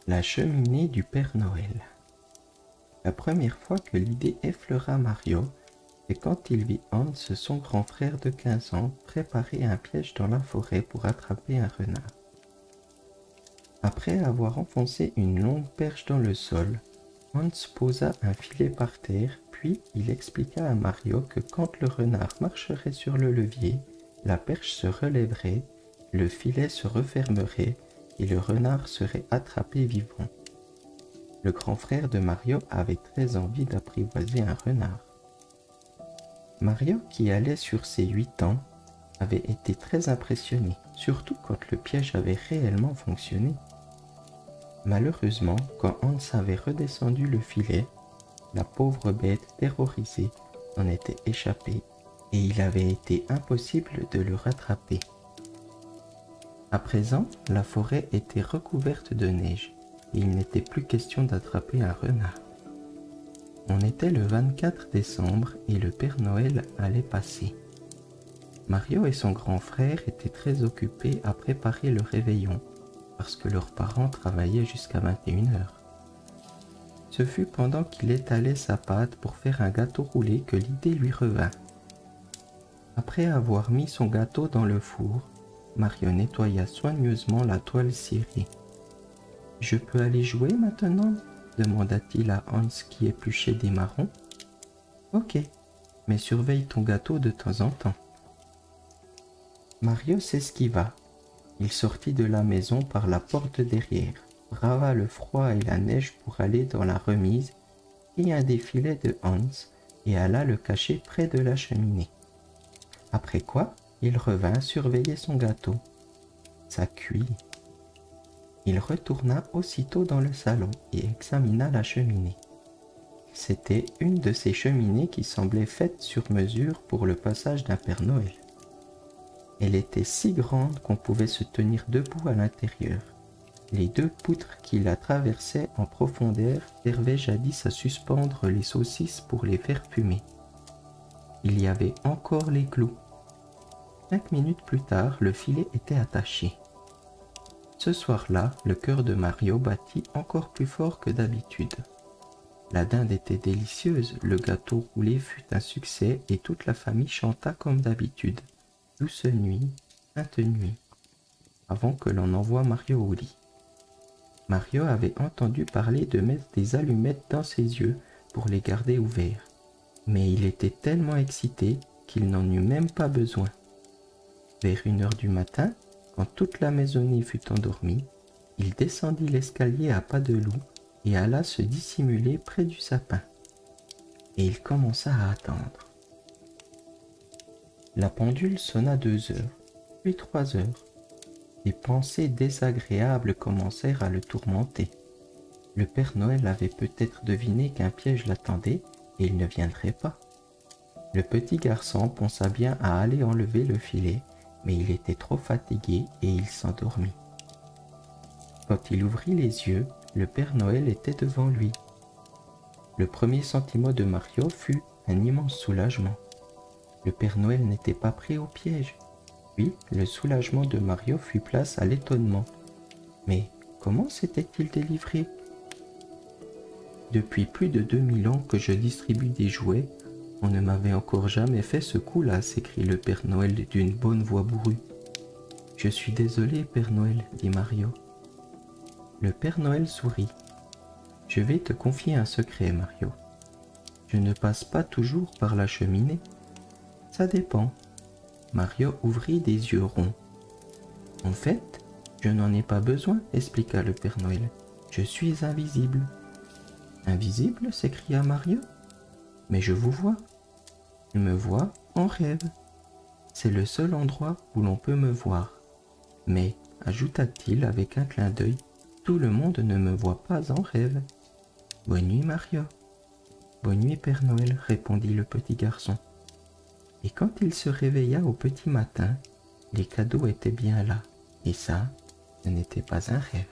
La cheminée du Père Noël. La première fois que l'idée effleura Mario, c'est quand il vit Hans, son grand frère de 15 ans, préparer un piège dans la forêt pour attraper un renard. Après avoir enfoncé une longue perche dans le sol, Hans posa un filet par terre, puis il expliqua à Mario que quand le renard marcherait sur le levier, la perche se relèverait, le filet se refermerait et le renard serait attrapé vivant. Le grand frère de Mario avait très envie d'apprivoiser un renard. Mario, qui allait sur ses 8 ans, avait été très impressionné, surtout quand le piège avait réellement fonctionné. Malheureusement, quand Hans avait redescendu le filet, la pauvre bête terrorisée en était échappée et il avait été impossible de le rattraper. À présent, la forêt était recouverte de neige et il n'était plus question d'attraper un renard. On était le 24 décembre et le Père Noël allait passer. Mario et son grand frère étaient très occupés à préparer le réveillon parce que leurs parents travaillaient jusqu'à 21h. Ce fut pendant qu'il étalait sa pâte pour faire un gâteau roulé que l'idée lui revint. Après avoir mis son gâteau dans le four, Mario nettoya soigneusement la toile cirée. « Je peux aller jouer maintenant ?» demanda-t-il à Hans qui épluchait des marrons. « Ok, mais surveille ton gâteau de temps en temps. » Mario s'esquiva. Il sortit de la maison par la porte derrière, brava le froid et la neige pour aller dans la remise, prit un des filets de Hans et alla le cacher près de la cheminée. Après quoi, il revint surveiller son gâteau. Ça cuit. Il retourna aussitôt dans le salon et examina la cheminée. C'était une de ces cheminées qui semblaient faites sur mesure pour le passage d'un Père Noël. Elle était si grande qu'on pouvait se tenir debout à l'intérieur. Les 2 poutres qui la traversaient en profondeur servaient jadis à suspendre les saucisses pour les faire fumer. Il y avait encore les clous. 5 minutes plus tard, le filet était attaché. Ce soir-là, le cœur de Mario battit encore plus fort que d'habitude. La dinde était délicieuse, le gâteau roulé fut un succès et toute la famille chanta comme d'habitude. Douce nuit, sainte nuit, avant que l'on envoie Mario au lit. Mario avait entendu parler de mettre des allumettes dans ses yeux pour les garder ouverts, mais il était tellement excité qu'il n'en eut même pas besoin. Vers 1h du matin, quand toute la maisonnée fut endormie, il descendit l'escalier à pas de loup et alla se dissimuler près du sapin. Et il commença à attendre. La pendule sonna 2 heures, puis 3 heures. Des pensées désagréables commencèrent à le tourmenter. Le Père Noël avait peut-être deviné qu'un piège l'attendait et il ne viendrait pas. Le petit garçon pensa bien à aller enlever le filet, mais il était trop fatigué et il s'endormit. Quand il ouvrit les yeux, le Père Noël était devant lui. Le premier sentiment de Mario fut un immense soulagement. Le Père Noël n'était pas prêt au piège. Puis, le soulagement de Mario fit place à l'étonnement. Mais comment s'était-il délivré? Depuis plus de 2000 ans que je distribue des jouets, on ne m'avait encore jamais fait ce coup-là, s'écrie le Père Noël d'une bonne voix bourrue. Je suis désolé, Père Noël, dit Mario. Le Père Noël sourit. Je vais te confier un secret, Mario. Je ne passe pas toujours par la cheminée. Ça dépend. Mario ouvrit des yeux ronds. En fait, je n'en ai pas besoin, expliqua le Père Noël. Je suis invisible. Invisible, s'écria Mario. Mais je vous vois. Je me vois en rêve. C'est le seul endroit où l'on peut me voir. Mais, ajouta-t-il avec un clin d'œil, tout le monde ne me voit pas en rêve. Bonne nuit, Mario. Bonne nuit, Père Noël, répondit le petit garçon. Et quand il se réveilla au petit matin, les cadeaux étaient bien là. Et ça, ce n'était pas un rêve.